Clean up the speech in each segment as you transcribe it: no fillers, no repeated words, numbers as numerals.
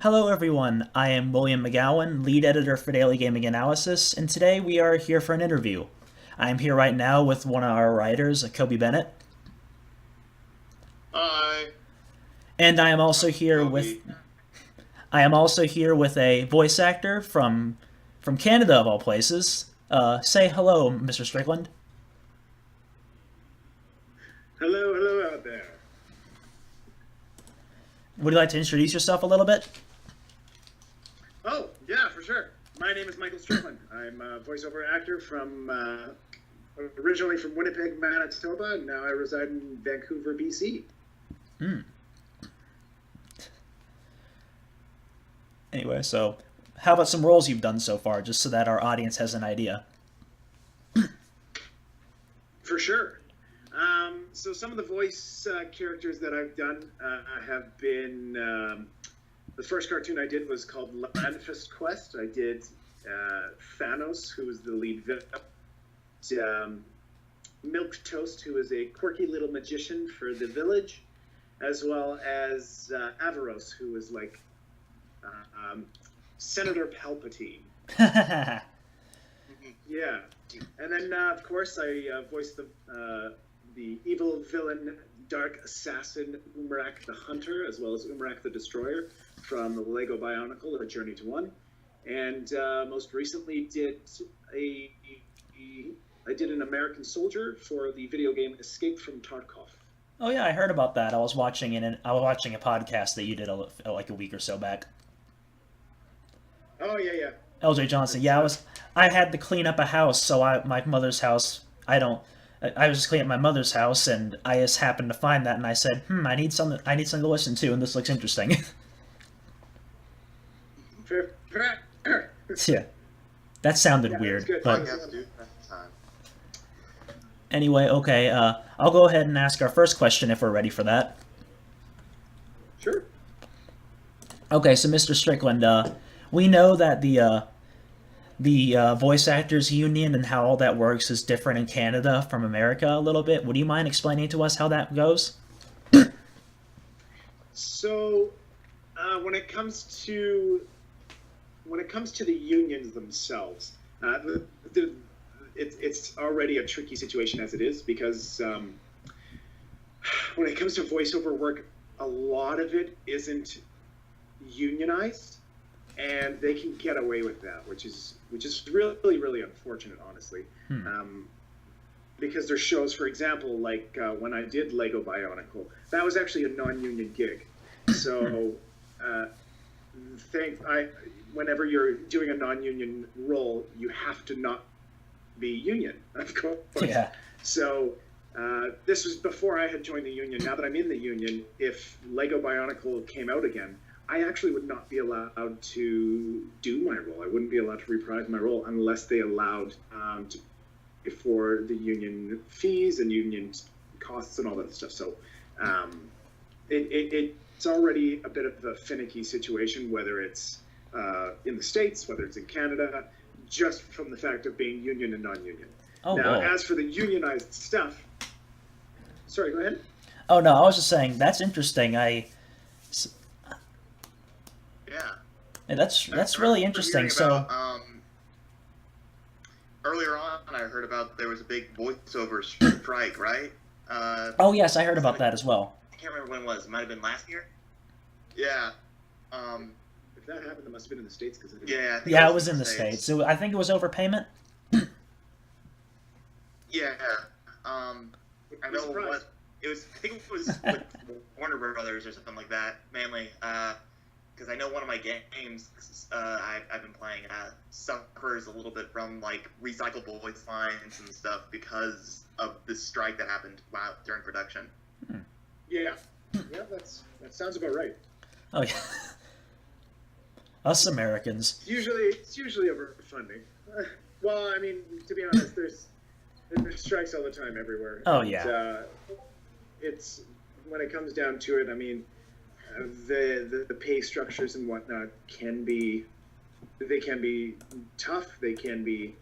Hello, everyone. I am William McGowan, lead editor for Daily Gaming Analysis, and today we are here for an interview. I'm here right now with one of our writers, Kobe Bennett, Hi, and I'm Kobe. I am also here with a voice actor from Canada of all places. Say hello, Mr. Strickland. Hello, hello out there. Would you like to introduce yourself a little bit? Oh, yeah, for sure. My name is Michael Strickland. I'm a voiceover actor from originally from Winnipeg, Manitoba. And now I reside in Vancouver, BC. Hmm. Anyway, so how about some roles you've done so far, just so that our audience has an idea? For sure. So some of the voice characters that I've done have been the first cartoon I did was called Landfist Quest. I did Thanos, who was the lead villain. Milk Toast, who is a quirky little magician for the village, as well as Avaros, who was like um, Senator Palpatine. Yeah, and then of course I voiced the evil villain, dark assassin Umrak the Hunter, as well as Umrak the Destroyer from the Lego Bionicle: A Journey to One, and most recently a I did an American soldier for the video game Escape from Tarkov. Oh yeah, I heard about that. I was watching a podcast that you did like a week or so back. Oh yeah, yeah. LJ Johnson. It's Yeah, I had to clean up a house, so my mother's house. I was just cleaning up my mother's house, and I just happened to find that, and I said, I need something to listen to, and this looks interesting. fair, fair. Yeah, that sounded Yeah, it's weird, good. I but guess, dude. Time. anyway, okay. I'll go ahead and ask our first question if we're ready for that. Sure. Okay, so Mr. Strickland, we know that the voice actors union and how all that works is different in Canada from America a little bit. Would you mind explaining to us how that goes? So when it comes to the unions themselves, the, it's already a tricky situation as it is because when it comes to voiceover work, a lot of it isn't unionized, and they can get away with that, which is really really unfortunate, honestly. Hmm. Because there's shows, for example, like when I did Lego Bionicle, that was actually a non-union gig. So, uh, whenever you're doing a non-union role, you have to not be union, of course. Yeah. So, this was before I had joined the union. Now that I'm in the union, if Lego Bionicle came out again, I actually would not be allowed to do my role. I wouldn't be allowed to reprise my role unless they allowed to for the union fees and union costs and all that stuff. So it's already a bit of a finicky situation, whether it's in the States, whether it's in Canada, just from the fact of being union and non-union. Oh, Now, whoa. as for the unionized stuff, sorry, go ahead. Oh no, I was just saying that's interesting. Yeah. That's I really remember interesting. hearing So, about earlier on. I heard about there was a big voiceover strike, right? oh yes, I heard Was it about that as well. I can't remember when it was. It might have been last year. Yeah. Um. If that happened, that must have been in the States because I didn't. Yeah. I think Yeah, it it was was in in the the States. States. I think it was overpayment. Yeah. I Be know surprised. what it was. I think it was with Warner Brothers or something like that, mainly. Because I know one of my games I've been playing suffers a little bit from like recycled voice lines and stuff because of this strike that happened during production. Yeah, yeah, that sounds about right. Oh yeah, us Americans. It's usually over funding. Well, I mean, to be honest, there's strikes all the time everywhere. Oh And, yeah. it's when it comes down to it. I mean, the pay structures and whatnot can be tough. They can be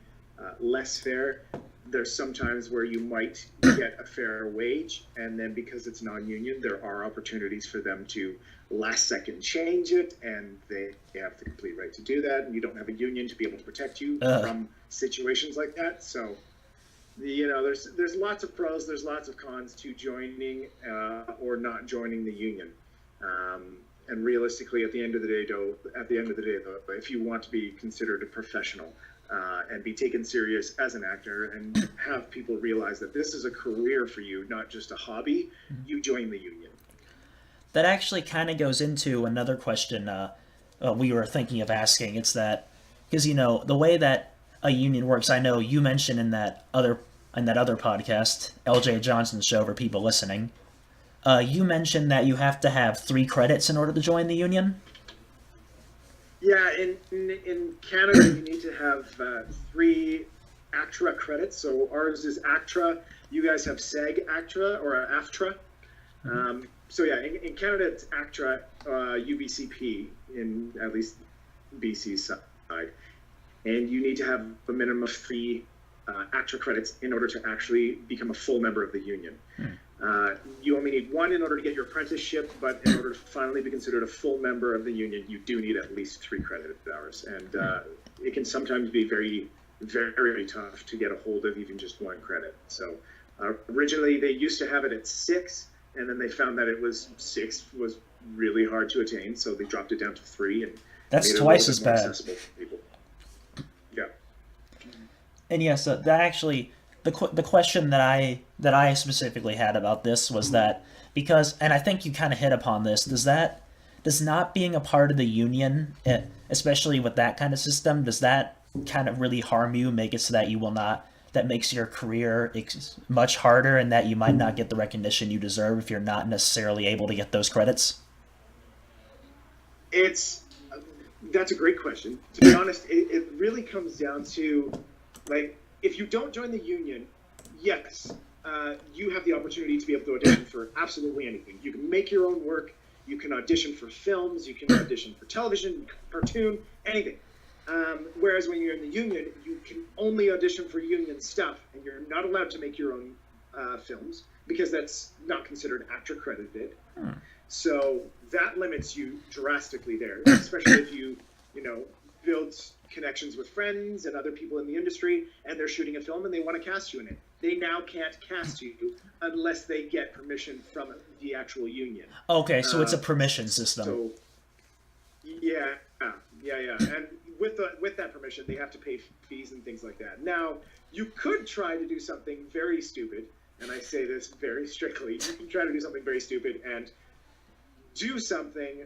less fair. There's sometimes where you might get a fair wage, and then because it's non-union, there are opportunities for them to last second change it, and they have the complete right to do that, and you don't have a union to be able to protect you from situations like that. So, there's lots of pros, there's lots of cons to joining or not joining the union. And realistically, at the end of the day, though, if you want to be considered a professional and be taken serious as an actor and have people realize that this is a career for you, not just a hobby, you join the union. That actually kind of goes into another question we were thinking of asking. It's that because the way that a union works, I know you mentioned in that other podcast, LJ Johnson's show for people listening. You mentioned that you have to have 3 credits in order to join the union. Yeah, in Canada, you need to have 3 ACTRA credits. So ours is ACTRA. You guys have SAG-ACTRA or AFTRA. So yeah, in Canada, it's ACTRA, UBCP, in at least BC side. And you need to have a minimum of 3 ACTRA credits in order to actually become a full member of the union. You only need 1 in order to get your apprenticeship, but in order to finally be considered a full member of the union, you do need at least 3 credit hours. And it can sometimes be very, very tough to get a hold of even just 1 credit. So originally they used to have it at 6, and then they found that 6 was really hard to attain, so they dropped it down to 3. And that's made it twice a as little bit more bad. accessible for people. Yeah. And yes, that actually the question that I specifically had about this was that because, and I think you kind of hit upon this, does not being a part of the union, especially with that kind of system, does that kind of really harm you, make it so that you will not, that makes your career much harder, and that you might not get the recognition you deserve if you're not necessarily able to get those credits? That's a great question. To be honest, it really comes down to, like, if you don't join the union, yes, you have the opportunity to be able to audition for absolutely anything. You can make your own work. You can audition for films. You can audition for television, cartoon, anything. Whereas when you're in the union, you can only audition for union stuff, and you're not allowed to make your own films because that's not considered ACTRA credited. So that limits you drastically there, especially if you build connections with friends and other people in the industry, and they're shooting a film and they want to cast you in it. They now can't cast you unless they get permission from the actual union. Okay, so it's a permission system. So yeah. And with that permission, they have to pay fees and things like that. Now, you could try to do something very stupid, and I say this very strictly. You can try to do something very stupid and do something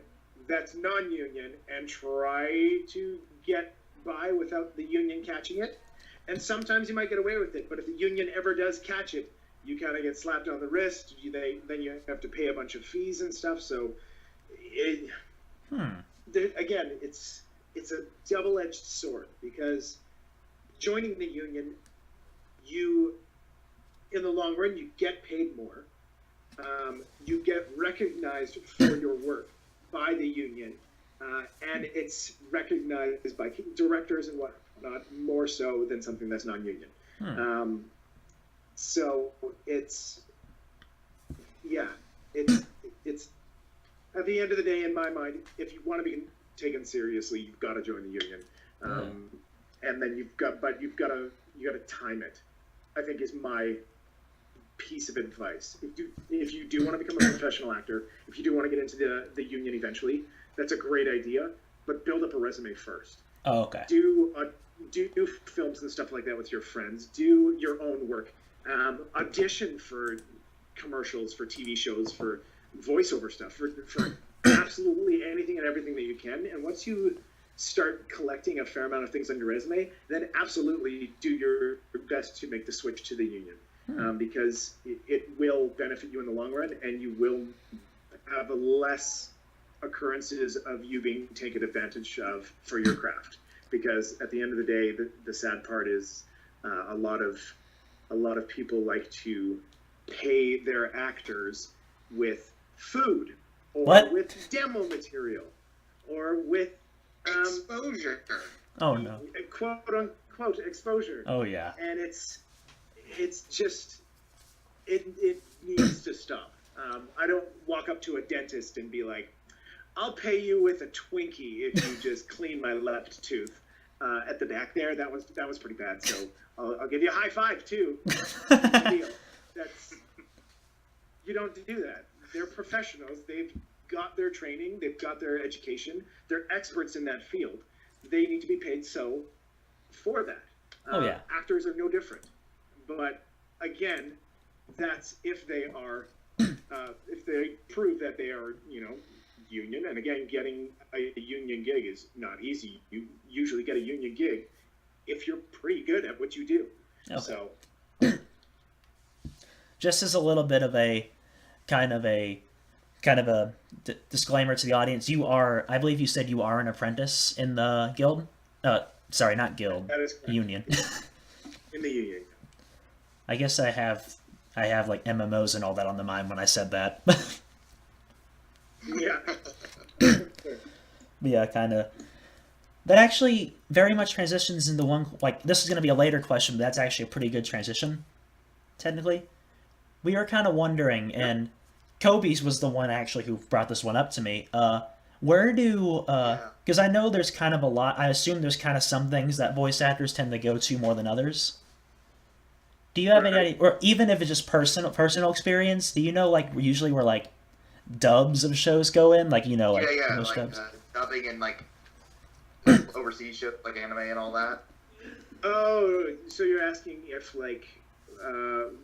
that's non-union and try to get by without the union catching it. And sometimes you might get away with it, but if the union ever does catch it, you kind of get slapped on the wrist. Then you have to pay a bunch of fees and stuff. So, again, it's a double-edged sword, because joining the union, in the long run, you get paid more. You get recognized for your work by the union, and it's recognized by directors and whatnot more so than something that's non-union. So it's at the end of the day, in my mind, if you want to be taken seriously, you've got to join the union, and then you've got to time it, I think, is my piece of advice. If you do want to become a professional actor, if you do want to get into the union eventually, that's a great idea, but build up a resume first. Oh, okay. Do films and stuff like that with your friends. Do your own work. Audition for commercials, for TV shows, for voiceover stuff, for absolutely anything and everything that you can. And once you start collecting a fair amount of things on your resume, then absolutely do your best to make the switch to the union. Because it will benefit you in the long run, and you will have less occurrences of you being taken advantage of for your craft. Because at the end of the day, the sad part is a lot of people like to pay their actors with food, or with demo material, or with exposure. Oh no! Quote unquote exposure. Oh yeah. And it's just, it needs to stop. I don't walk up to a dentist and be like, I'll pay you with a Twinkie if you just clean my left tooth at the back there. That was pretty bad. So I'll give you a high five too. Good deal. That's you don't do that. They're professionals. They've got their training. They've got their education. They're experts in that field. They need to be paid so for that. Oh yeah. Actors are no different. But again, that's if they are, if they prove that they are, union. And again, getting a union gig is not easy. You usually get a union gig if you're pretty good at what you do. Okay. So, just as a little bit of a kind of a disclaimer to the audience, I believe you said you are an apprentice in the guild. Sorry, not guild. That is correct. Union. In the union. I guess I have like MMOs and all that on the mind when I said that. Yeah. Yeah, kind of. That actually very much transitions into one, like, this is going to be a later question, but that's actually a pretty good transition, technically. We were kind of wondering, and Kobe's was the one actually who brought this one up to me. Where do, because I know there's kind of a lot, I assume there's kind of some things that voice actors tend to go to more than others. Do you have any idea, or even if it's just personal experience, do you know, like, usually where, like, dubs of shows go in? Like, like, like dubs? Dubbing and, like, overseas shit, like anime and all that. Oh, so you're asking if, like,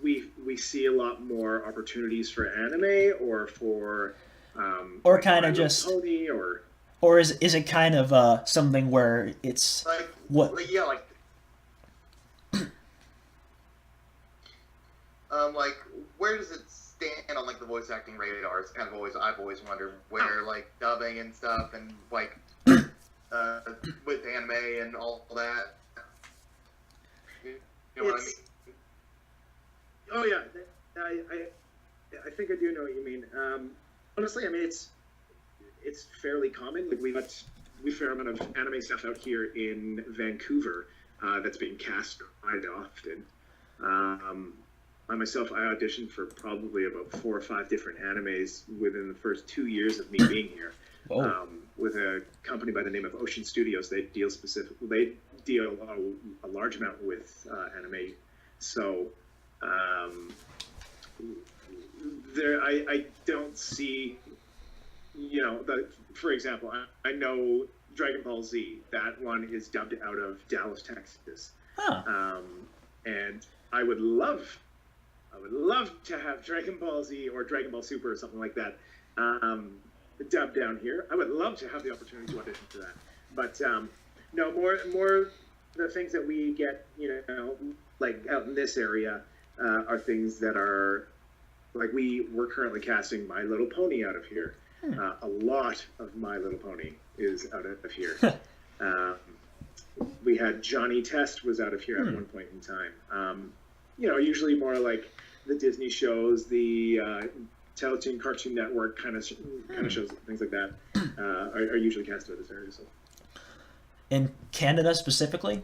we see a lot more opportunities for anime or for or kind of just Pony, or is it kind of something where it's like what like where does it stand on like the voice acting radar? It's kind of I've always wondered where like dubbing and stuff and like with anime and all that. You know what I mean? Oh yeah, I think I do know what you mean. Honestly, I mean it's fairly common. Like we fair amount of anime stuff out here in Vancouver that's being cast quite often. I myself, I auditioned for probably about 4 or 5 different animes within the first 2 years of me being here. With a company by the name of Ocean Studios. They deal a large amount with anime. So I don't see, for example, I know Dragon Ball Z. That one is dubbed out of Dallas, Texas. And I would love to have Dragon Ball Z or Dragon Ball Super or something like that dubbed down here. I would love to have the opportunity to audition for that. But no, more the things that we get, like out in this area are things that are like we're currently casting My Little Pony out of here. A lot of My Little Pony is out of here. We had Johnny Test was out of here at one point in time. Usually more like the Disney shows, the Teletoon Cartoon Network kind of shows, things like that are usually cast out of this area. So. In Canada specifically?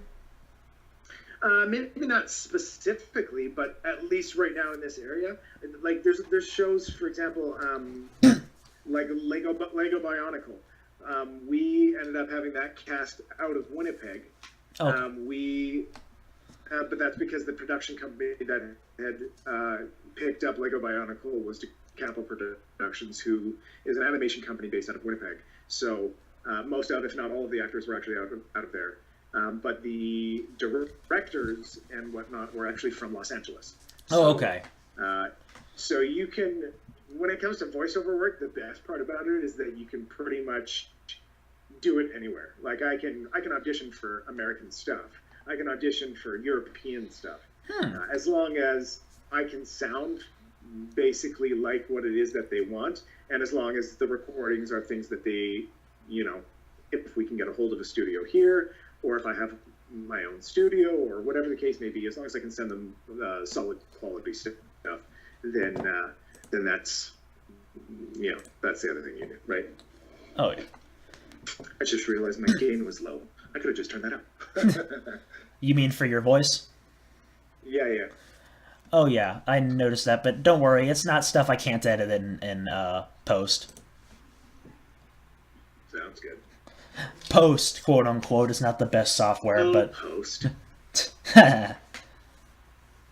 Maybe not specifically, but at least right now in this area, like there's shows, for example, like Lego Bionicle. We ended up having that cast out of Winnipeg. But that's because the production company that had picked up Lego Bionicle was Capital Productions, who is an animation company based out of Winnipeg. So most of, if not all of the actors were actually out of there. But the directors and whatnot were actually from Los Angeles. So, okay. So you can, when it comes to voiceover work, the best part about it is that you can pretty much do it anywhere. Like I can audition for American stuff. I can audition for European stuff. As long as I can sound basically like what it is that they want, and as long as the recordings are things that they, if we can get a hold of a studio here, or if I have my own studio, or whatever the case may be, as long as I can send them solid quality stuff, then that's, that's the other thing you do, right? Oh, yeah. I just realized my gain was low. I could have just turned that up. You mean for your voice? Yeah. Oh, yeah. I noticed that, but don't worry. It's not stuff I can't edit in post. Sounds good. Post, quote unquote, is not the best software, Oh, but Post.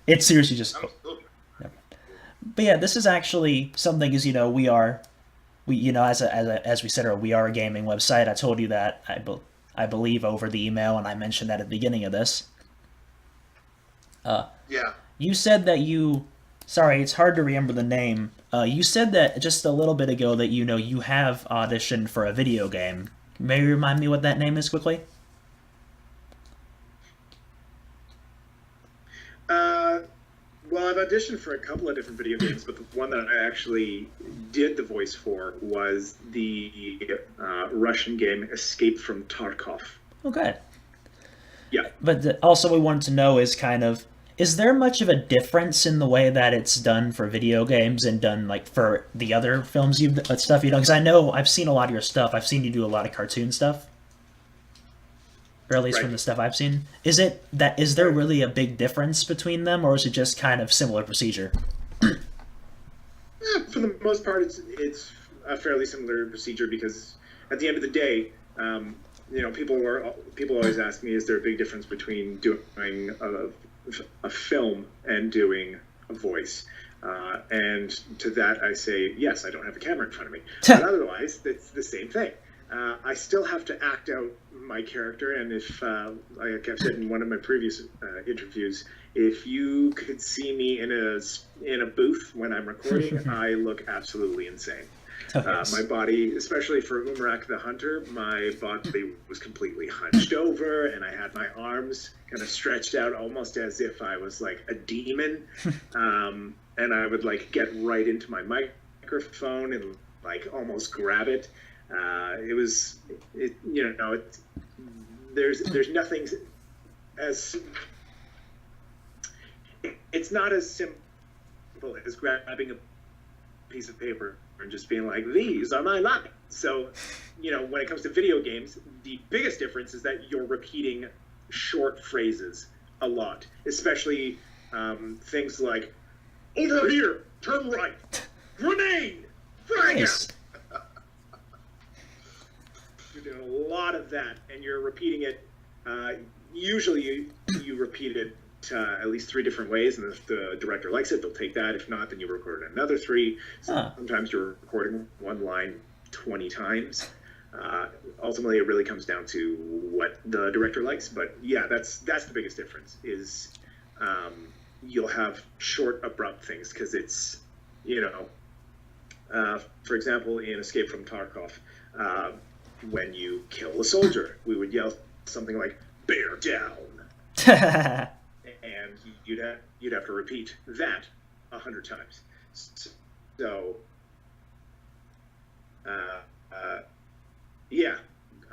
it's seriously just. I'm still But yeah, this is actually something. Is as we said earlier, we are a gaming website. I told you that I believe over the email, and I mentioned that at the beginning of this. yeah. You said that you. Sorry, it's hard to remember the name. You said that just a little bit ago that you have auditioned for a video game. May you remind me what that name is quickly? Well, I've auditioned for a couple of different video games, but the one that I actually did the voice for was the Russian game Escape from Tarkov. Okay. Yeah. But also, we wanted to know is there much of a difference in the way that it's done for video games and done like for the other films stuff you've done? Because I know I've seen a lot of your stuff. I've seen you do a lot of cartoon stuff, or at least Right. from the stuff I've seen. Is there really a big difference between them, or is it just kind of similar procedure? For the most part, it's a fairly similar procedure because at the end of the day, people always ask me, is there a big difference between doing a film and doing a voice? And to that I say, yes, I don't have a camera in front of me. But otherwise, it's the same thing. I still have to act out my character, and if, like I've said in one of my previous interviews, if you could see me in a booth when I'm recording, I look absolutely insane. Yes. My body, especially for Umarak the Hunter, my body was completely hunched over, and I had my arms kind of stretched out almost as if I was like a demon. And I would like get right into my microphone and like almost grab it. There's nothing as, it's not as simple as grabbing a piece of paper and just being like, these are my lines. So, when it comes to video games, the biggest difference is that you're repeating short phrases a lot, especially things like, over here, turn right, grenade, frag Nice. out. You're doing a lot of that, and you're repeating it. Usually you repeat it at least 3 different ways, and if the director likes it, they'll take that. If not, then you record another 3. Sometimes you're recording one line 20 times. Ultimately, it really comes down to what the director likes. But yeah, that's the biggest difference. Is you'll have short, abrupt things because it's for example, in Escape from Tarkov, when you kill a soldier, we would yell something like "bear down." And you'd have to repeat that 100 times. So, yeah,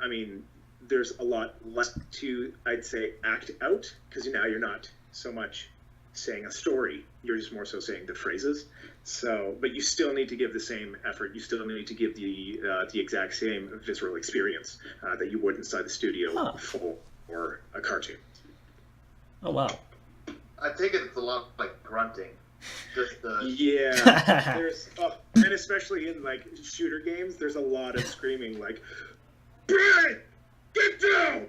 I mean, there's a lot less to, I'd say, act out, because now you're not so much saying a story, you're just more so saying the phrases. So, but you still need to give the same effort. You still need to give the exact same visceral experience that you would inside the studio for a cartoon. Oh wow. I take it it's a lot like grunting. Just Yeah, and especially in like shooter games, there's a lot of screaming, like, "Brian, get down!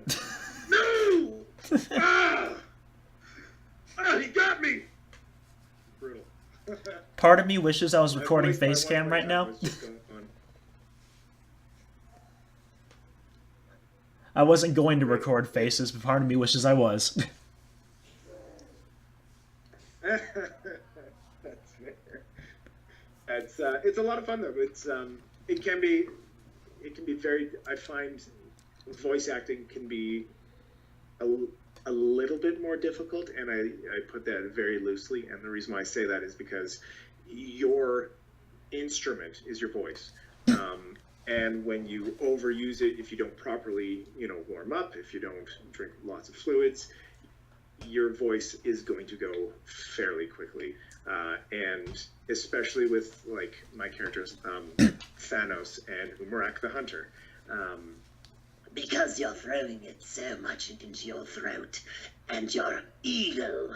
No! He got me!" Brutal. Part of me wishes I was My recording voice- my face one cam right now. was just going on. I wasn't going to record faces, but part of me wishes I was. That's fair. It's a lot of fun though. It can be very. I find voice acting can be a little bit more difficult, and I put that very loosely. And the reason why I say that is because your instrument is your voice, and when you overuse it, if you don't properly, warm up, if you don't drink lots of fluids, your voice is going to go fairly quickly, and especially with like my characters, Thanos and Umarak the Hunter, because you're throwing it so much into your throat and your ego.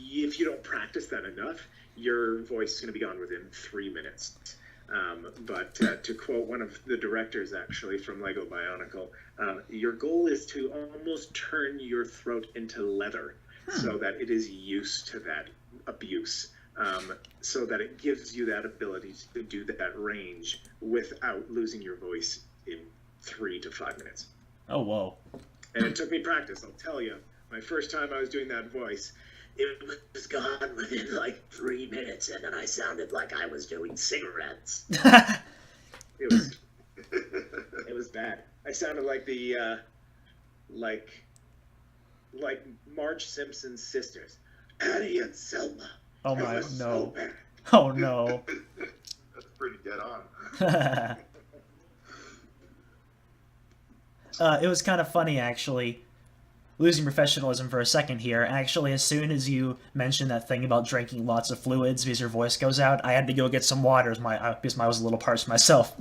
If you don't practice that enough, your voice is going to be gone within 3 minutes. But to quote one of the directors, actually, from Lego Bionicle, your goal is to almost turn your throat into leather so that it is used to that abuse, so that it gives you that ability to do that range without losing your voice in 3 to 5 minutes. Oh, whoa. And it took me practice, I'll tell you. My first time I was doing that voice, it was gone within like 3 minutes, and then I sounded like I was doing cigarettes. It was bad. I sounded like the like Marge Simpson's sisters, Annie and Selma. Oh It my, was so no. bad. Oh no. That's pretty dead on. It was kind of funny, actually. Losing professionalism for a second here. Actually, as soon as you mentioned that thing about drinking lots of fluids because your voice goes out, I had to go get some water because I was a little parched myself.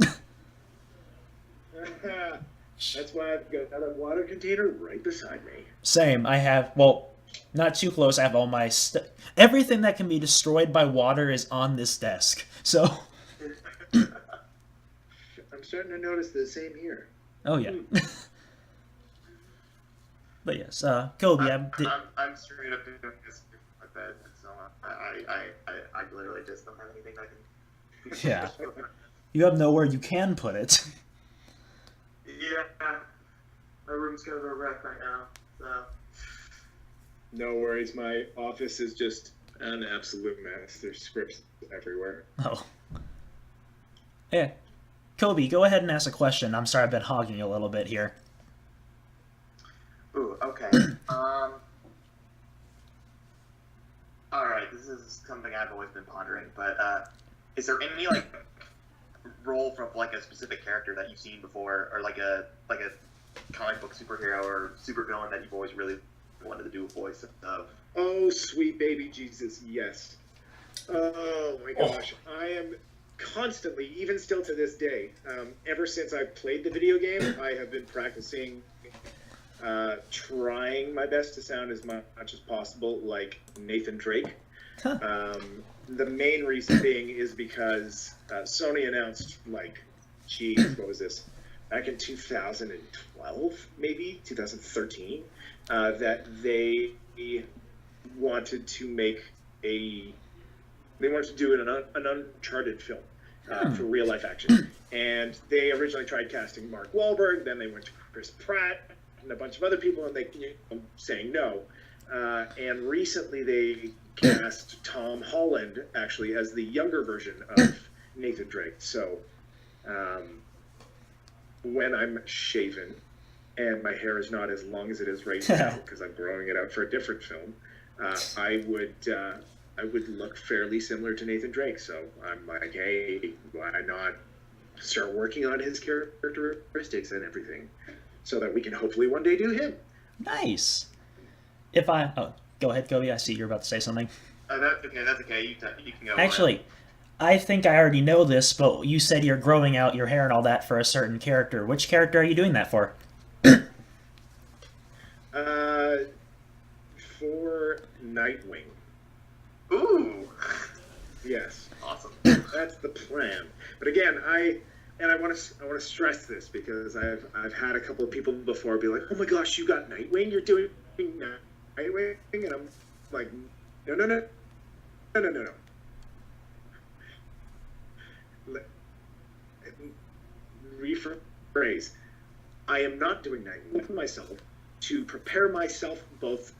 That's why I've got a water container right beside me. Same. I have, well, not too close. I have all my everything that can be destroyed by water is on this desk. So. I'm starting to notice the same here. Oh yeah. But yes, Kobe. I'm straight up doing this in my bed, so I literally just don't have anything I can. Yeah. You have nowhere you can put it. Yeah, my room's kind of a wreck right now. So. No worries, my office is just an absolute mess. There's scripts everywhere. Oh. Yeah. Kobe, go ahead and ask a question. I'm sorry I've been hogging a little bit here. Ooh, okay. Alright, this is something I've always been pondering, but is there any like role from like a specific character that you've seen before, or like a comic book superhero or supervillain that you've always really wanted to do a voice of? Oh, sweet baby Jesus, yes. Oh my gosh, I am constantly, even still to this day, ever since I played the video game, I have been practicing, trying my best to sound as much as possible like Nathan Drake. The main reason being is because Sony announced, like, geez, what was this? Back in 2012, maybe 2013, that they wanted to make they wanted to do an Uncharted film for real life action, and they originally tried casting Mark Wahlberg, then they went to Chris Pratt and a bunch of other people, and they saying no. And recently they cast Tom Holland actually as the younger version of Nathan Drake. So when I'm shaven and my hair is not as long as it is right now because I'm growing it out for a different film, I would look fairly similar to Nathan Drake. So I'm like, hey, why not start working on his characteristics and everything so that we can hopefully one day do him. Nice. Go ahead, Kobe. I see you're about to say something. That's okay. You can go. Actually, I think I already know this, but you said you're growing out your hair and all that for a certain character. Which character are you doing that for? For Nightwing. Ooh. Yes. Awesome. That's the plan. But again, I want to stress this because I've had a couple of people before be like, "Oh my gosh, you got Nightwing? You're doing Nightwing?" And I'm like, no. Rephrase. I am not doing Nightwing for myself to prepare myself both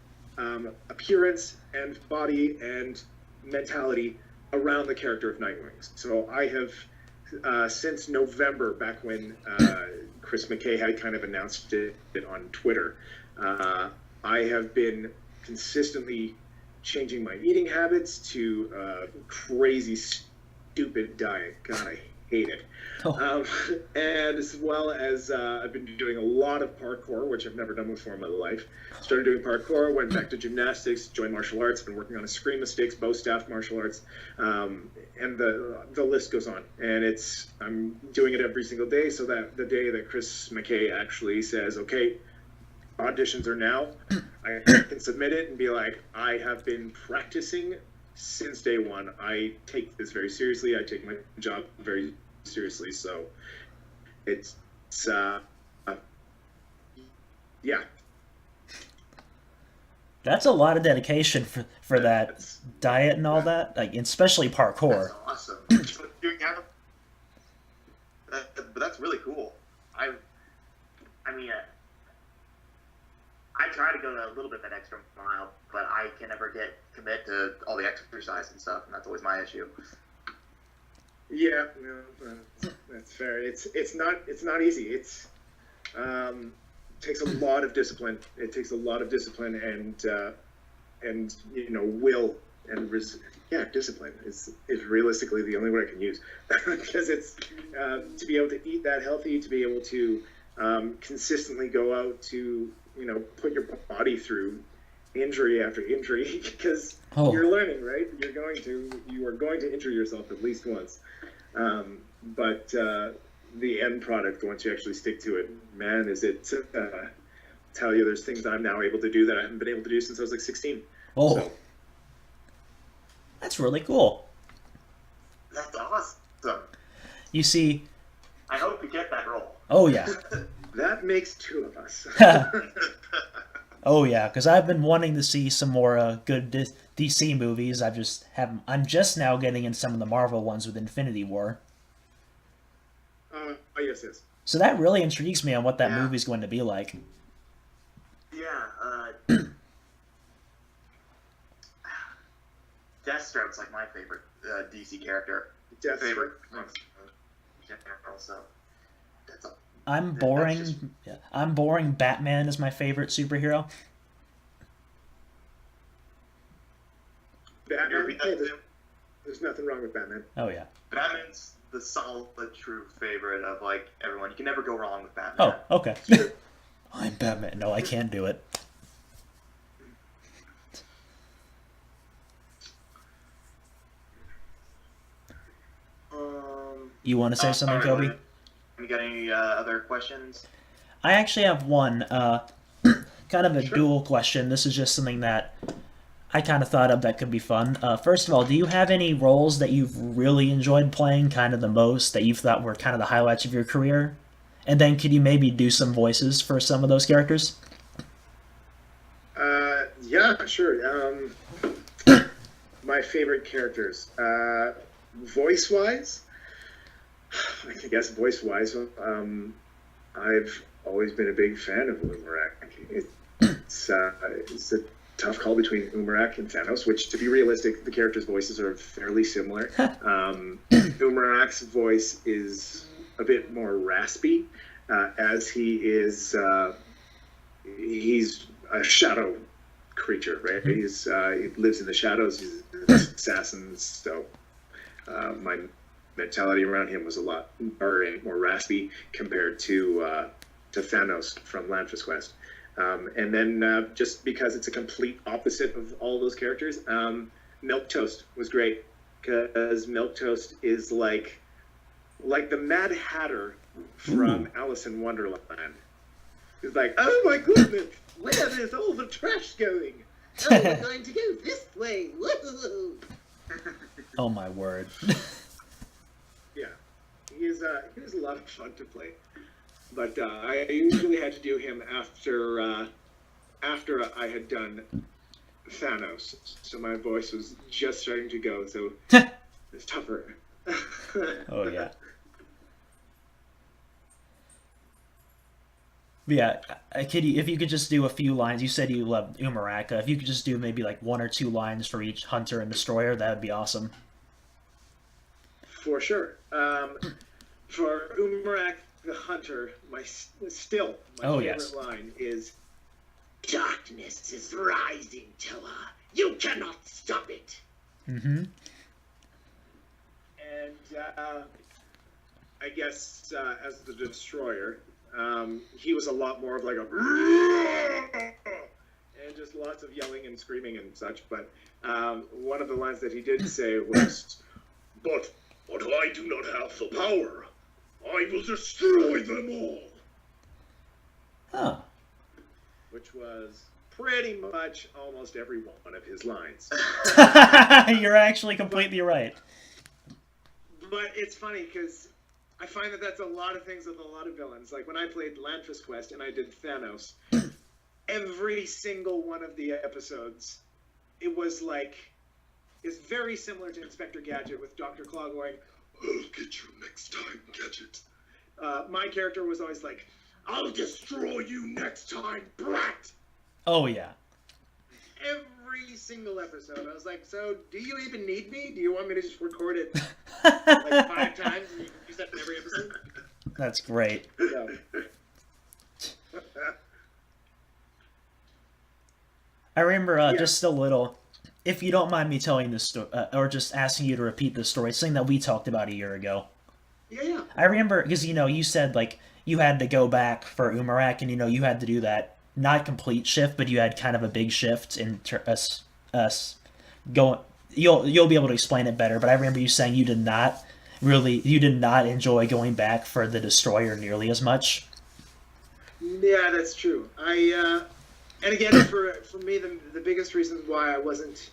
appearance and body and mentality around the character of Nightwing. So I have since November, back when Chris McKay had kind of announced it on Twitter, I have been consistently changing my eating habits to crazy, stupid diet. God, I hate it. And as well as I've been doing a lot of parkour, which I've never done before in my life. Started doing parkour, went back to gymnastics, joined martial arts, been working on a Scream of Sticks, bow staff martial arts, and the list goes on. And I'm doing it every single day, so that the day that Chris McKay actually says, okay, auditions are now, I can submit it and be like, I have been practicing since day one. I take this very seriously. I take my job very seriously. So it's yeah. That's a lot of dedication for that diet and all that, like especially parkour. That's awesome. So you have, but that's really cool. I mean, I try to go a little bit that extra mile, but I can never commit to all the exercise and stuff, and that's always my issue. Yeah, no, that's fair. It's not easy. It's takes a lot of discipline. It takes a lot of discipline and will and discipline is realistically the only word I can use because it's to be able to eat that healthy, to be able to consistently go out to put your body through injury after injury because you're learning, right? You are going to injure yourself at least once, but the end product, once you actually stick to it, man, is it tell you there's things I'm now able to do that I haven't been able to do since I was like 16. Oh, so, that's really cool. That's awesome. You see, I hope you get that role. oh yeah. that makes two of us. Oh yeah, because I've been wanting to see some more good DC movies. I'm just now getting in some of the Marvel ones with Infinity War. Yes. So that really intrigues me on what that movie's going to be like. Yeah, Deathstroke's like my favorite DC character. Favorite. So that's a. I'm boring. I'm boring. Batman is my favorite superhero. Batman. Hey, there's nothing wrong with Batman. Oh yeah. Batman's the solid, true favorite of like everyone. You can never go wrong with Batman. Oh, okay. I'm Batman. No, I can't do it. You want to say something, Kobe? You got any other questions? I actually have one, kind of a dual question. This is just something that I kind of thought of that could be fun. First of all, do you have any roles that you've really enjoyed playing kind of the most, that you thought were kind of the highlights of your career? And then could you maybe do some voices for some of those characters? Yeah, sure. My favorite characters. Voice-wise, I guess voice-wise, I've always been a big fan of Umarak. It's a tough call between Umarak and Thanos, which, to be realistic, the characters' voices are fairly similar. Umarak's voice is a bit more raspy, as he's a shadow creature, right? He lives in the shadows. He's an assassin, so my mentality around him was a lot more raspy compared to Thanos from Lanfus Quest. And then just because it's a complete opposite of all those characters, Milquetoast was great because Milquetoast is like the Mad Hatter from Alice in Wonderland. He's like, oh my goodness, where is all the trash going? Oh, we're going to go this way. Woo-hoo-hoo. Oh my word. Yeah, he is a lot of fun to play. But I usually had to do him after I had done Thanos, so my voice was just starting to go, so it's tougher. Oh yeah. But yeah, if you could just do a few lines, you said you loved Umarak. If you could just do maybe like one or two lines for each Hunter and Destroyer, that would be awesome. For sure. For Umarak the Hunter, my favorite line is, "Darkness is rising, Toa. You cannot stop it." Mm-hmm. And I guess as the Destroyer, he was a lot more of like a and just lots of yelling and screaming and such. But one of the lines that he did say was, "But I do not have the power. I will destroy them all." Huh. Which was pretty much almost every one of his lines. You're actually completely right. But it's funny because I find that that's a lot of things with a lot of villains. Like when I played Landfist Quest and I did Thanos, every single one of the episodes, it was like, it's very similar to Inspector Gadget with Dr. Claw going, "I'll get you next time, Gadget." My character was always like, "I'll destroy you next time, brat." Oh yeah. Every single episode, I was like, "So, do you even need me? Do you want me to just record it like 5 times and you can use that in every episode?" That's great. Yeah. I remember Yeah. just a little, if you don't mind me telling this story, or just asking you to repeat the story, something that we talked about a year ago. Yeah. I remember, because, you said, like, you had to go back for Umarak, and, you had to do that, not complete shift, but you had kind of a big shift in us going, you'll be able to explain it better, but I remember you saying you did not enjoy going back for the Destroyer nearly as much. Yeah, that's true. And again, for me, the biggest reason why I wasn't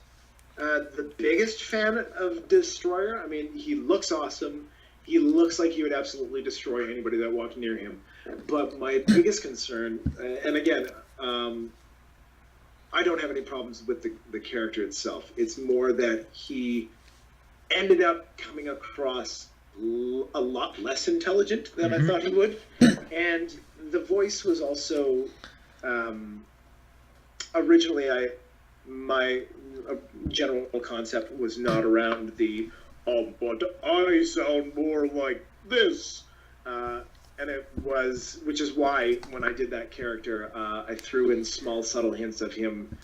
the biggest fan of Destroyer, I mean, he looks awesome. He looks like he would absolutely destroy anybody that walked near him. But my biggest concern, and again, I don't have any problems with the character itself. It's more that he ended up coming across a lot less intelligent than I thought he would. And the voice was also... originally, my general concept was not around the but I sound more like this, and it was, which is why when I did that character, I threw in small subtle hints of him,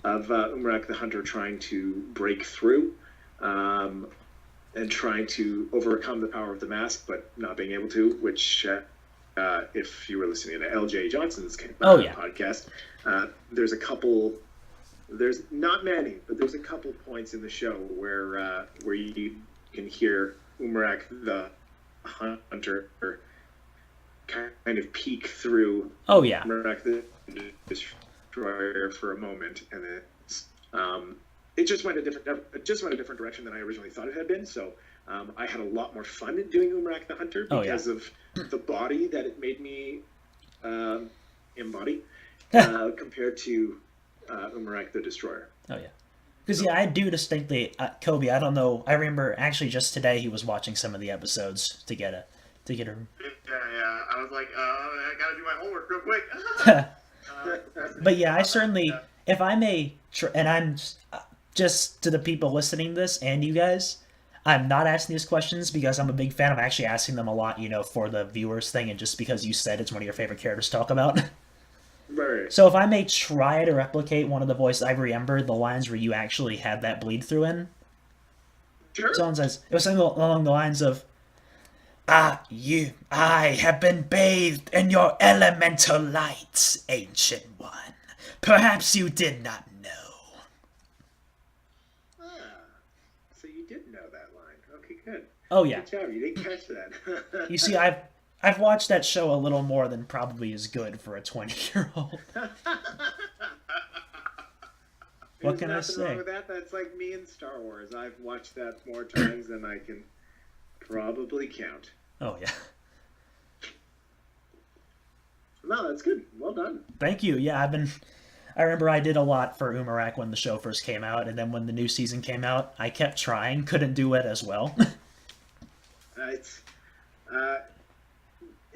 of Umarak the Hunter trying to break through, and trying to overcome the power of the mask, but not being able to. Which, if you were listening to L.J. Johnson's podcast. There's not many, but there's a couple points in the show where you can hear Umarak the Hunter kind of peek through Umarak the Destroyer for a moment, and it just went a different direction than I originally thought it had been. So I had a lot more fun doing Umarak the Hunter because of the body that it made me embody. Compared to Umarak the Destroyer. Oh, yeah. Because, I do distinctly... Kobe, I don't know. I remember, actually, just today he was watching some of the episodes to get a... Yeah. I was like, I gotta do my homework real quick. But, I certainly... If I may... and I'm... Just to the people listening to this, and you guys... I'm not asking these questions because I'm a big fan. I'm actually asking them a lot, for the viewers thing, and just because you said it's one of your favorite characters to talk about. Right. So if I may try to replicate one of the voices I remember, the lines where you actually had that bleed through in. Sure. Someone says, it was something along the lines of, I have been bathed in your elemental light, Ancient One. Perhaps you did not know. So you did know that line. Okay, good. Oh, yeah. Good job. You didn't catch that. You see, I've watched that show a little more than probably is good for a 20-year-old. What can I say? Nothing wrong with that. That's like me in Star Wars. I've watched that more times than I can probably count. Oh, yeah. No, that's good. Well done. Thank you. Yeah, I remember I did a lot for Umarak when the show first came out, and then when the new season came out, I kept trying, couldn't do it as well.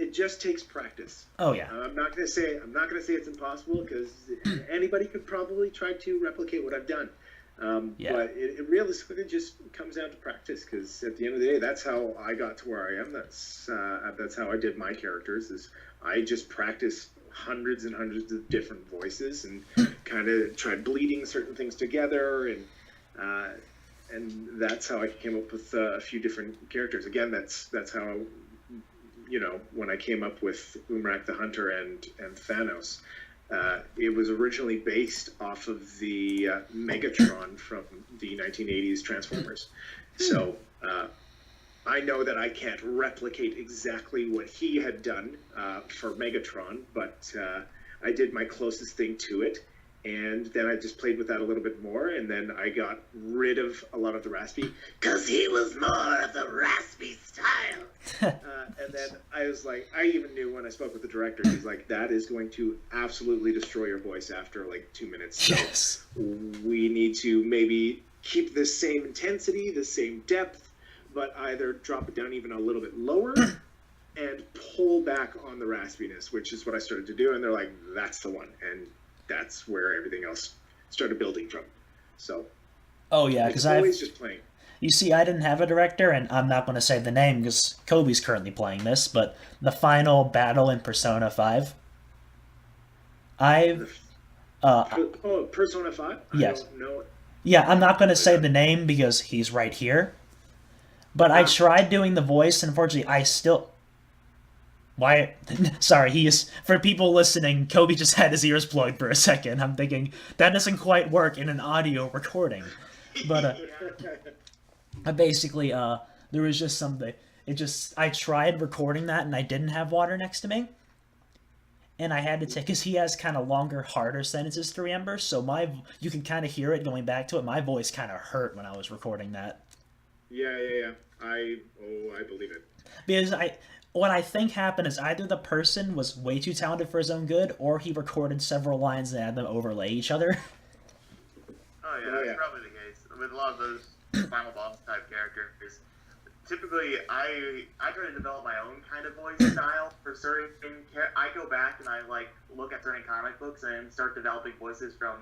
It just takes practice. Oh yeah. I'm not gonna say it's impossible, because anybody could probably try to replicate what I've done. But it realistically just comes down to practice, because at the end of the day, that's how I got to where I am. That's how I did my characters. Is I just practiced hundreds and hundreds of different voices and kind of tried bleeding certain things together, and that's how I came up with a few different characters. Again, that's how, when I came up with Umarak the Hunter and Thanos, it was originally based off of the Megatron from the 1980s Transformers. So I know that I can't replicate exactly what he had done for Megatron, but I did my closest thing to it. And then I just played with that a little bit more, and then I got rid of a lot of the raspy, because he was more of the raspy style. And then I was like, I even knew when I spoke with the director, he's like, that is going to absolutely destroy your voice after like 2 minutes. So Yes. we need to maybe keep the same intensity, the same depth, but either drop it down even a little bit lower and pull back on the raspiness, which is what I started to do. And they're like, that's the one. And that's where everything else started building from. So, Oh yeah, because it's always just playing. you see, I didn't have a director, and I'm not going to say the name because Kobe's currently playing this. But the final battle in Persona 5, I Persona 5? Yes. I don't know. yeah, I'm not going to say the name because he's right here. But I Yeah. tried doing the voice, and unfortunately, I still. Why? Sorry, he is. For people listening, Kobe just had his ears plugged for a second. I'm thinking that doesn't quite work in an audio recording. But I basically, there was just something. I tried recording that, and I didn't have water next to me. And I had to take, because he has kind of longer, harder sentences to remember. So you can kind of hear it going back to it. My voice kind of hurt when I was recording that. Yeah. I believe it. Because what I think happened is either the person was way too talented for his own good, or he recorded several lines and had them overlay each other. Oh yeah, Oh, that's yeah. probably the case with a lot of those final boss type characters. Typically, I try to develop my own kind of voice style for certain. I go back and I like look at certain comic books and start developing voices from.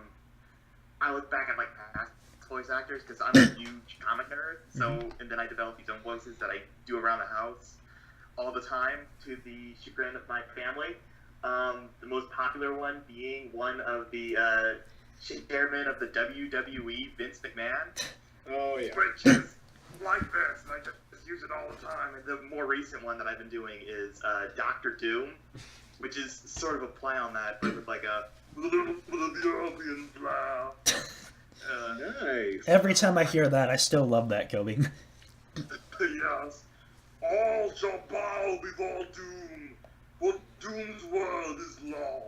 I look back at like past voice actors because I'm a huge comic nerd. So and then I develop these own voices that I do around the house all the time to the chagrin of my family. The most popular one being one of the chairman of the WWE, Vince McMahon. Oh, yeah. Which is like this, and I just use it all the time. And the more recent one that I've been doing is Doctor Doom, which is sort of a play on that, but with like a little bit of the European blah. Nice. Every time I hear that, I still love that, Kobe. Yes. All shall bow before Doom, for Doom's word is law.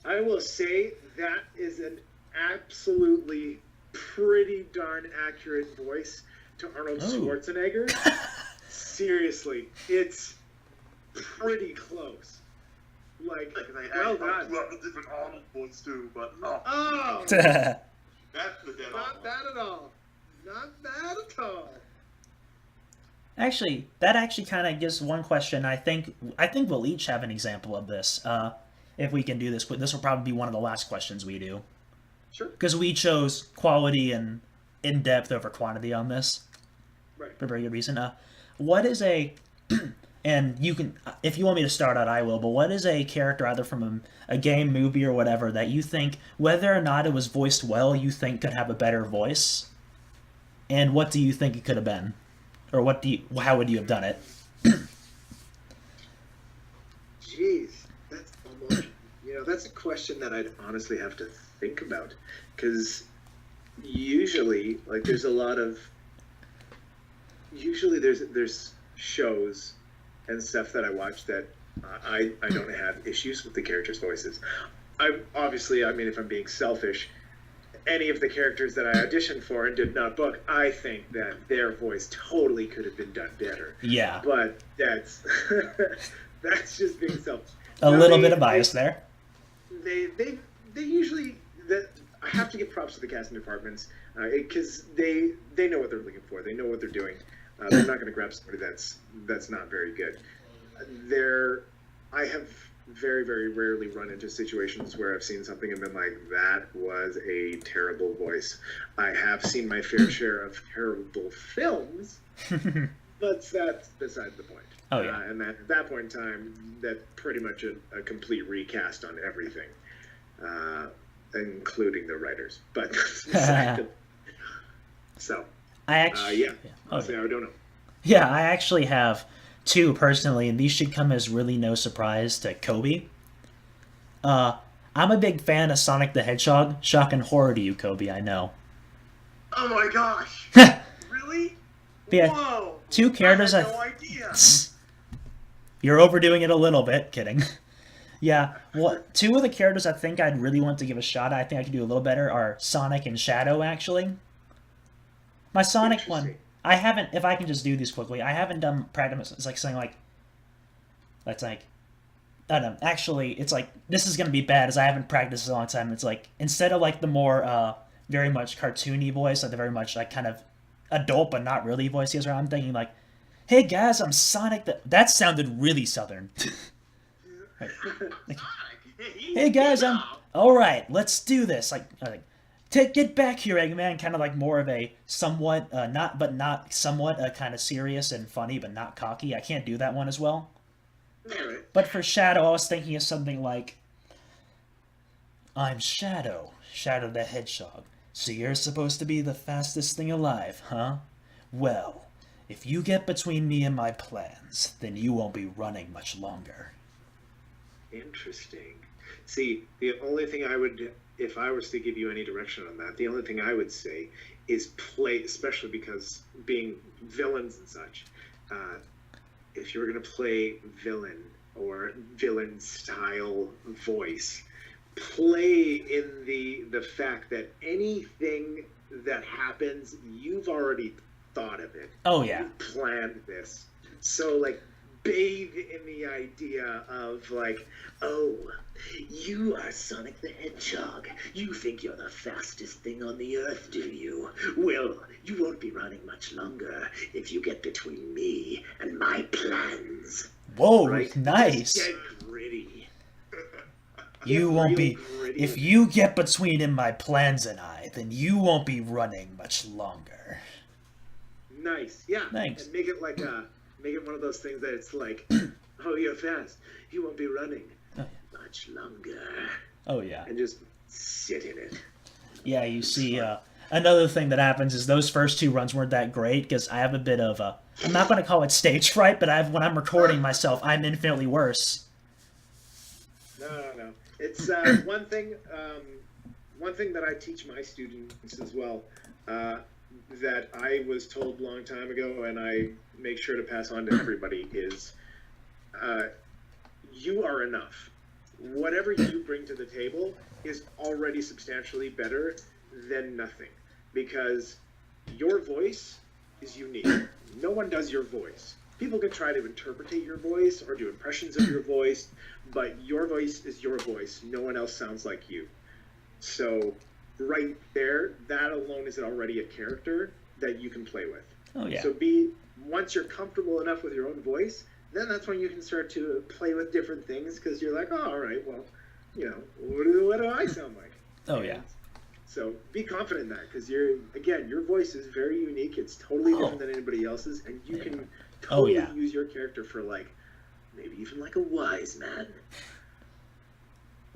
I will say that is an absolutely pretty darn accurate voice to Arnold Oh. Schwarzenegger. Seriously, it's pretty close. Like, well I done. do have a different Arnold voice too, but Oh, that's the dead not on. bad at all. Not bad at all. Actually, that actually kind of gives one question. I think we'll each have an example of this. If we can do this, but this will probably be one of the last questions we do. Sure. Because we chose quality and in-depth over quantity on this. Right. For very good reason. What is a... and you can... If you want me to start out, I will. But what is a character, either from a game, movie, or whatever, that you think, whether or not it was voiced well, you think could have a better voice? And what do you think it could have been? Or how would you have done it? Jeez, that's almost, that's a question that I'd honestly have to think about, because usually, like, there's shows and stuff that I watch that I don't have issues with the characters' voices. If I'm being selfish, any of the characters that I auditioned for and did not book, I think that their voice totally could have been done better. Yeah. But that's that's just being selfish. A little bit of bias there. They usually I have to give props to the casting departments because they know what they're looking for. They know what they're doing. They're not going to grab somebody that's not very good. I have very, very rarely run into situations where I've seen something and been like, that was a terrible voice. I have seen my fair share of terrible films, but that's beside the point. Oh, yeah. And at that point in time, that's pretty much a complete recast on everything, including the writers. But so, I actually... yeah. Honestly, I don't know. Yeah, I actually have two personally, and these should come as really no surprise to Kobe. I'm a big fan of Sonic the Hedgehog. Shocking horror to you, Kobe, I know. Oh my gosh! Really? Yeah, Whoa! two characters I had no idea. You're overdoing it a little bit, kidding. Yeah, well, two of the characters I think I'd really want to give a shot at, I think I could do a little better, are Sonic and Shadow, actually. My Sonic one, Interesting. I haven't, if I can just do these quickly, I haven't done practice, it's like something like, that's like, I don't know, actually, it's like, this is going to be bad as I haven't practiced in a long time. It's like, instead of like the more, very much cartoony voice, like the very much like kind of adult but not really voice he has around, I'm thinking like, hey guys, I'm Sonic. That sounded really southern. Right. Like, Sonic, hey guys, easy I'm now. all right. Let's do this. Like take get back here, Eggman. Kind of like more of a somewhat not but not somewhat kind of serious and funny, but not cocky. I can't do that one as well. All right. But for Shadow, I was thinking of something like, I'm Shadow, Shadow the Hedgehog. So you're supposed to be the fastest thing alive, huh? Well, if you get between me and my plans, then you won't be running much longer. Interesting. See, the only thing I would, if I was to give you any direction on that, the only thing I would say is play, especially because being villains and such, uh, if you were going to play villain or villain style voice, play in the fact that anything that happens, you've already thought of it. Oh yeah. You planned this. So like bathe in the idea of like, oh, you are Sonic the Hedgehog. You think you're the fastest thing on the earth, do you? Well, you won't be running much longer if you get between me and my plans. Whoa, Right? nice. Just get gritty. You Get won't real be. gritty If with you get between in my plans and I, then you won't be running much longer. Nice, yeah. Thanks. And make it like make it one of those things that it's like, oh, you're fast. You won't be running much longer, Oh yeah. and just sit in it. Yeah, you see, another thing that happens is those first two runs weren't that great because I have a bit of a. I'm not going to call it stage fright, but when I'm recording myself, I'm infinitely worse. No. It's one thing. One thing that I teach my students as well, that I was told a long time ago, and I make sure to pass on to everybody is, you are enough. Whatever you bring to the table is already substantially better than nothing, because your voice is unique. No one does your voice. People can try to interpret your voice or do impressions of your voice, but your voice is your voice. No one else sounds like you. So right there, that alone is already a character that you can play with. Oh yeah. So once you're comfortable enough with your own voice, then that's when you can start to play with different things, because you're like, oh, all right, well, what do I sound like? Oh yeah. So be confident in that, because your voice is very unique. It's totally different than anybody else's, and you can totally yeah. use your character for like maybe even like a wise man.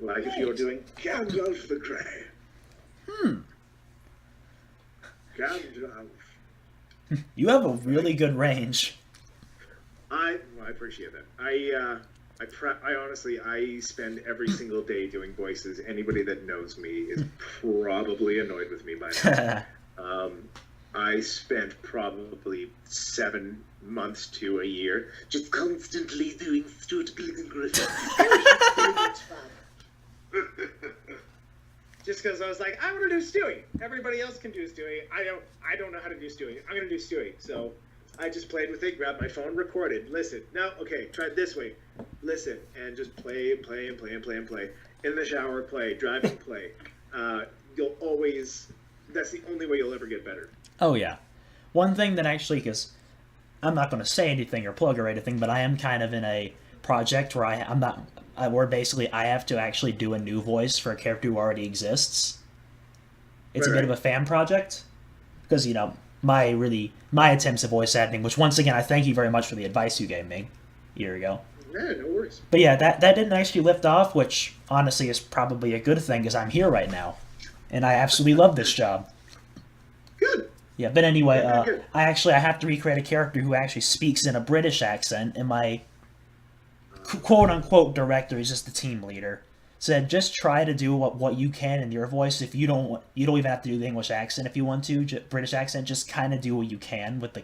Like if you were doing Gandalf the Grey. Gandalf. You have a really good range. I appreciate that. I honestly, I spend every single day doing voices. Anybody that knows me is probably annoyed with me by now. I spent probably 7 months to a year just constantly doing Stuart Griffin. Just because I was like, I want to do Stewie. Everybody else can do Stewie. I don't know how to do Stewie. I'm gonna do Stewie. So I just played with it, grabbed my phone, recorded, listen. No, okay, try it this way. Listen, and just play and play and play and play and play. In the shower, play. Driving, play. You'll always. That's the only way you'll ever get better. Oh yeah. One thing that actually, because I'm not going to say anything or plug or anything, but I am kind of in a project where I'm not. Where basically I have to actually do a new voice for a character who already exists. It's a bit of a fan project, because my attempts at voice acting, which once again I thank you very much for the advice you gave me a year ago. Yeah, no worries. But yeah, that didn't actually lift off, which honestly is probably a good thing because I'm here right now, and I absolutely love this job. Good. Yeah, but anyway, Good. I have to recreate a character who actually speaks in a British accent, and my quote-unquote director is just the team leader. Said just try to do what you can in your voice. If you don't even have to do the English accent if you want to, British accent. Just kind of do what you can with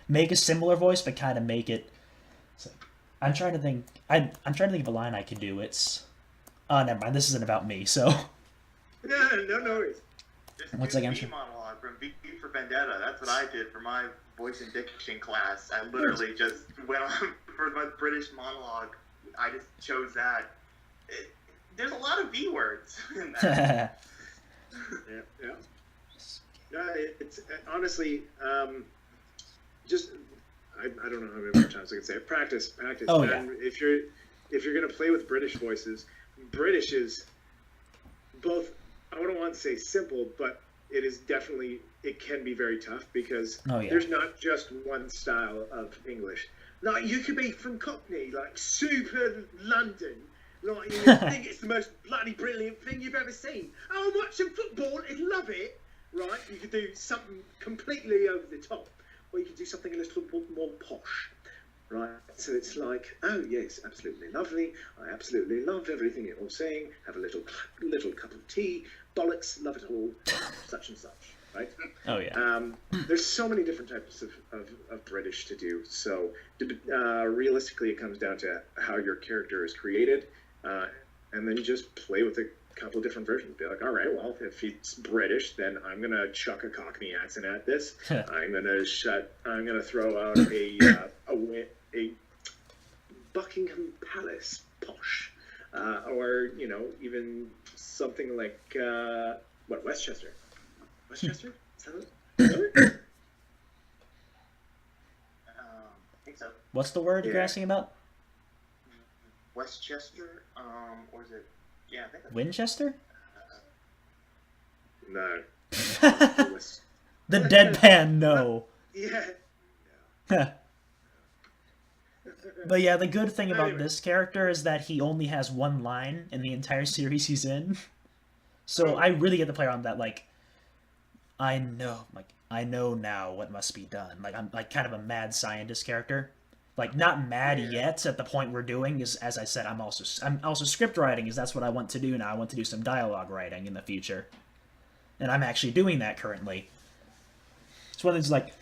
make a similar voice, but kind of make it. So, I'm trying to think. I'm trying to think of a line I could do. It's Oh, never mind. This isn't about me. So No worries. Just Once do again, the sure. monologue from V for Vendetta. That's what I did for my voice and diction class. I literally just went on for my British monologue. I just chose that. There's a lot of V words in that. Yeah. It's honestly just I don't know how many more times I can say it. Practice. Oh, And if you're gonna play with British voices, British is both. I wouldn't want to say simple, but it can be very tough because there's not just one style of English. Like you could be from Cockney, like super London. Like you think it's the most bloody brilliant thing you've ever seen. Oh, I'm watching football and love it. Right? You could do something completely over the top, or you could do something a little more posh. Right? So it's like, oh yes, absolutely lovely. I absolutely love everything you're all saying. Have a little cup of tea. Bollocks, love it all. Such and such. Right? Oh yeah. There's so many different types of British to do. So realistically, it comes down to how your character is created, and then you just play with a couple of different versions. Be like, all right, well, if he's British, then I'm gonna chuck a Cockney accent at this. I'm gonna throw out a Buckingham Palace posh, or even something like Westchester. Westchester? Is that it? I think so. What's the word you're asking about? Westchester, or is it? Yeah, I think that's Winchester? No. The deadpan no. Yeah. But yeah, the good thing about Anyway. this character is that he only has one line in the entire series he's in. So I really get to play around that, like, I know now what must be done. Like, I'm like kind of a mad scientist character. Like, not mad yet at the point we're doing, is as I said, I'm also script writing, is that's what I want to do now. I want to do some dialogue writing in the future. And I'm actually doing that currently. It's one of these like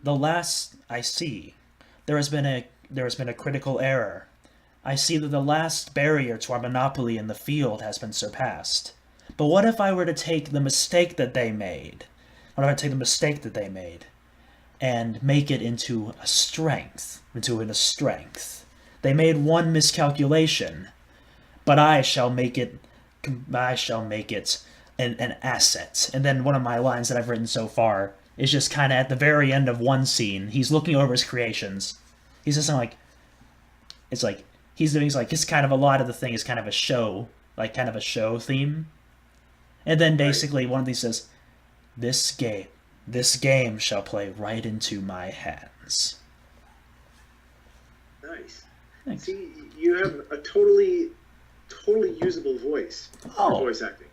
the last I see, there has been a critical error. I see that the last barrier to our monopoly in the field has been surpassed. But what if I were to take the mistake that they made? What if I take the mistake that they made and make it into a strength? They made one miscalculation, but I shall make it an asset. And then one of my lines that I've written so far is just kind of at the very end of one scene. He's looking over his creations. He's just like, it's kind of a lot of the thing is kind of a show, like kind of a show theme. And then basically one of these says, this game shall play right into my hands. Nice. Thanks. See, you have a totally usable voice for voice acting.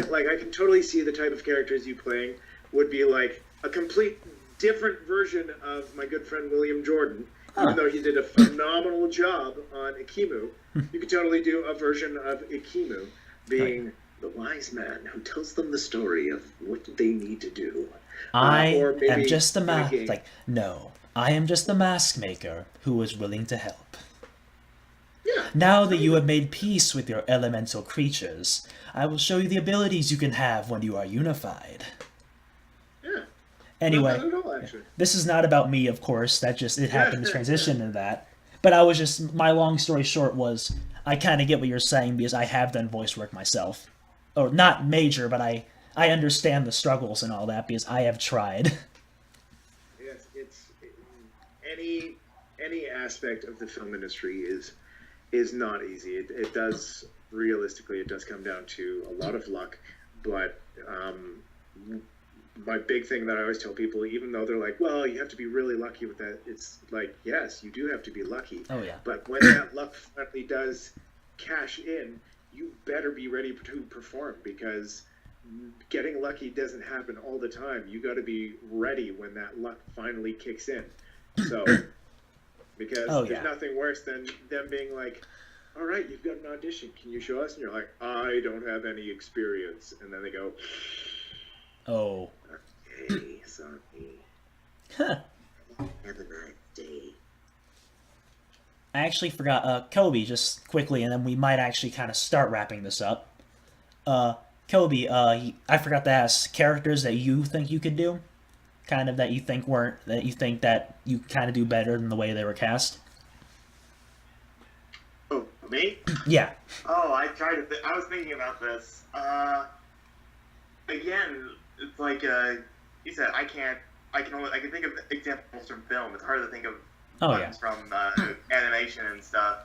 Like I can totally see the type of characters you playing would be like a complete different version of my good friend William Jordan. Even though he did a phenomenal job on Ikimu, you could totally do a version of Ikimu being the wise man who tells them the story of what they need to do. I am just the I am just the mask maker who is willing to help. Yeah. Now that you have made peace with your elemental creatures, I will show you the abilities you can have when you are unified. Yeah. Anyway, Not at all, actually. this is not about me, of course. It happened to transition into that. But my long story short was, I kind of get what you're saying because I have done voice work myself. Or not major, but I understand the struggles and all that because I have tried. Yes, any aspect of the film industry is not easy. It does come down to a lot of luck, but my big thing that I always tell people, even though they're like, well, you have to be really lucky with that, it's like, yes, you do have to be lucky. Oh yeah. But when that luck finally does cash in, you better be ready to perform, because getting lucky doesn't happen all the time. You got to be ready when that luck finally kicks in. So, because there's nothing worse than them being like, all right, you've got an audition. Can you show us? And you're like, I don't have any experience. And then they go, oh. Okay, sorry. Have a nice day. I actually forgot, Kobe, just quickly, and then we might actually kind of start wrapping this up. Uh, Kobe, I forgot to ask characters that you think you could do, kind of that you think weren't that you think that you kind of do better than the way they were cast. Oh, me? Yeah. Oh, I tried to. I was thinking about this. Again, it's like you said. I can't. I can only. I can think of examples from film. It's hard to think of Oh yeah. ones from animation and stuff.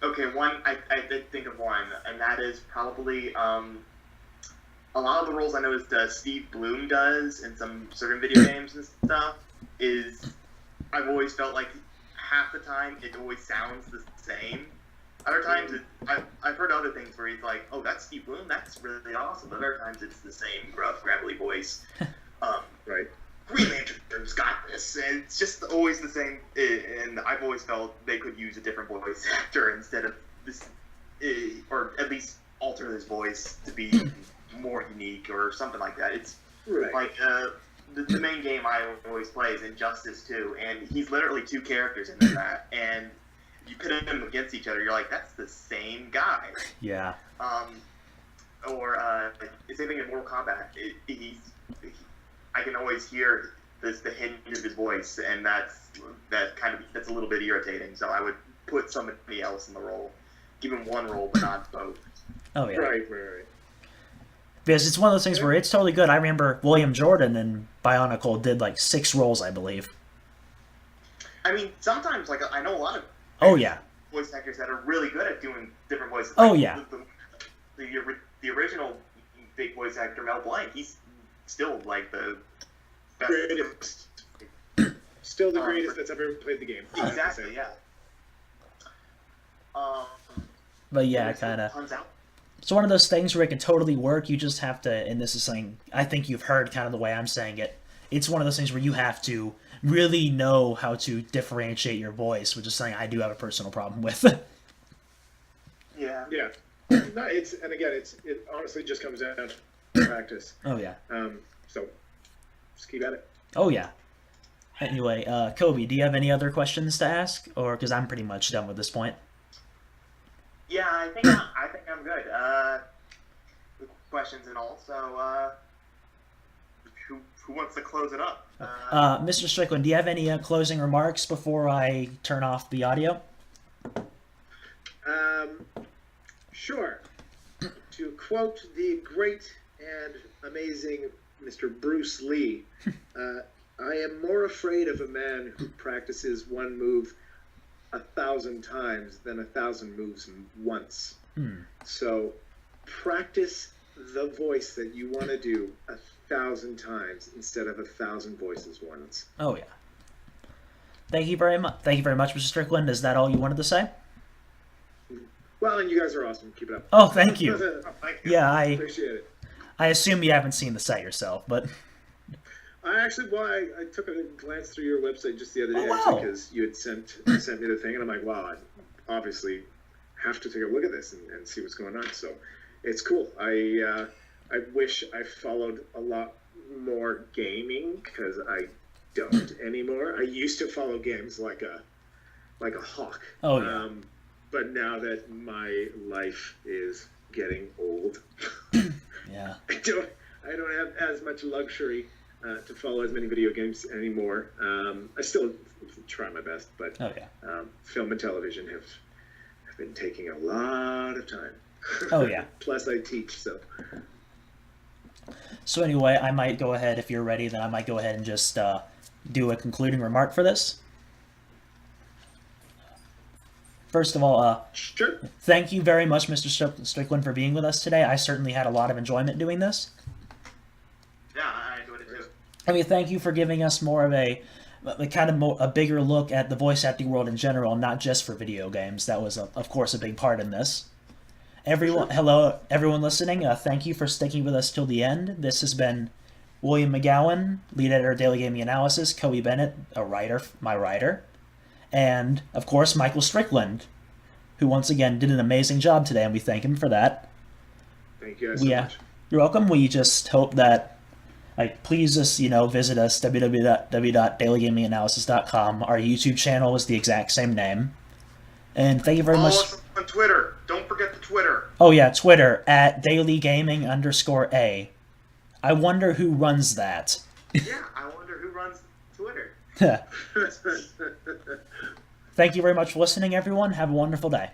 Okay, one. I did think of one, and that is probably a lot of the roles I noticed Steve Bloom does in some certain video games and stuff is I've always felt like half the time it always sounds the same. Other times I've heard other things where he's like, oh, that's Steve Bloom, that's really awesome. Other times it's the same gruff, gravelly voice. Right. Green Lantern's got this, and it's just always the same. And I've always felt they could use a different voice actor instead of this, or at least alter his voice to be more unique or something like that. It's Right. like the main game I always play is Injustice 2, and he's literally two characters in that, and you put them against each other, you're like, that's the same guy. Yeah. Or same thing in Mortal Kombat. I can always hear the hinge of his voice, and that's a little bit irritating. So I would put somebody else in the role, give him one role, but not both. Oh yeah. Right. Because it's one of those things where it's totally good. I remember William Jordan in Bionicle did like 6 roles, I believe. I mean, sometimes like I know a lot of Oh yeah. voice actors that are really good at doing different voices. Oh, Like, yeah. The original big voice actor Mel Blanc, he's still like the best. Greatest. Still the greatest that's ever played the game. Exactly, yeah. But yeah, kind of. Tons out. It's one of those things where it can totally work. You just have to, and this is something I think you've heard kind of the way I'm saying it. It's one of those things where you have to really know how to differentiate your voice, which is something I do have a personal problem with. Yeah. Yeah. No, it honestly just comes down to practice. Oh yeah. So just keep at it. Oh yeah. Anyway, Kobe, do you have any other questions to ask, or because I'm pretty much done with this point? Yeah, I think I'm good. With questions and all. So, who wants to close it up? Mr. Strickland, do you have any closing remarks before I turn off the audio? Sure. To quote the great and amazing Mr. Bruce Lee, I am more afraid of a man who practices one move 1,000 times than 1,000 moves once. So practice the voice that you want to do 1,000 times instead of 1,000 voices once. Oh yeah. Thank you very much. Thank you very much, Mr. Strickland. Is that all you wanted to say? Well, and you guys are awesome. Keep it up. Oh, thank you. Thank you. Yeah, Appreciate it. I assume you haven't seen the site yourself, but I took a glance through your website just the other day, Oh, wow. because you had sent me the thing, and I'm like, wow, I obviously have to take a look at this and see what's going on. So it's cool. I wish I followed a lot more gaming, because I don't anymore. I used to follow games like a hawk. Oh, yeah. But now that my life is getting old, yeah. I don't have as much luxury to follow as many video games anymore. I still try my best, but Oh yeah. Film and television have been taking a lot of time. Oh yeah. Plus I teach, so. So anyway, I might go ahead, if you're ready, then I might go ahead and just do a concluding remark for this. First of all, Sure. thank you very much, Mr. Strickland, for being with us today. I certainly had a lot of enjoyment doing this. Yeah, I enjoyed it too. I mean, thank you for giving us more of a bigger look at the voice acting world in general, not just for video games. That was, of course, a big part in this. Hello, everyone listening. Thank you for sticking with us till the end. This has been William McGowan, lead editor of Daily Gaming Analysis, Kobe Bennett, my writer, and, of course, Michael Strickland, who once again did an amazing job today, and we thank him for that. Thank you guys so much. You're welcome. We just hope that Like, please just, visit us, www.dailygaminganalysis.com. Our YouTube channel is the exact same name. And thank you very Follow much. us on Twitter. Don't forget the Twitter. Oh, yeah, Twitter, @dailygaming_A. I wonder who runs that. Yeah, I wonder who runs Twitter. Thank you very much for listening, everyone. Have a wonderful day.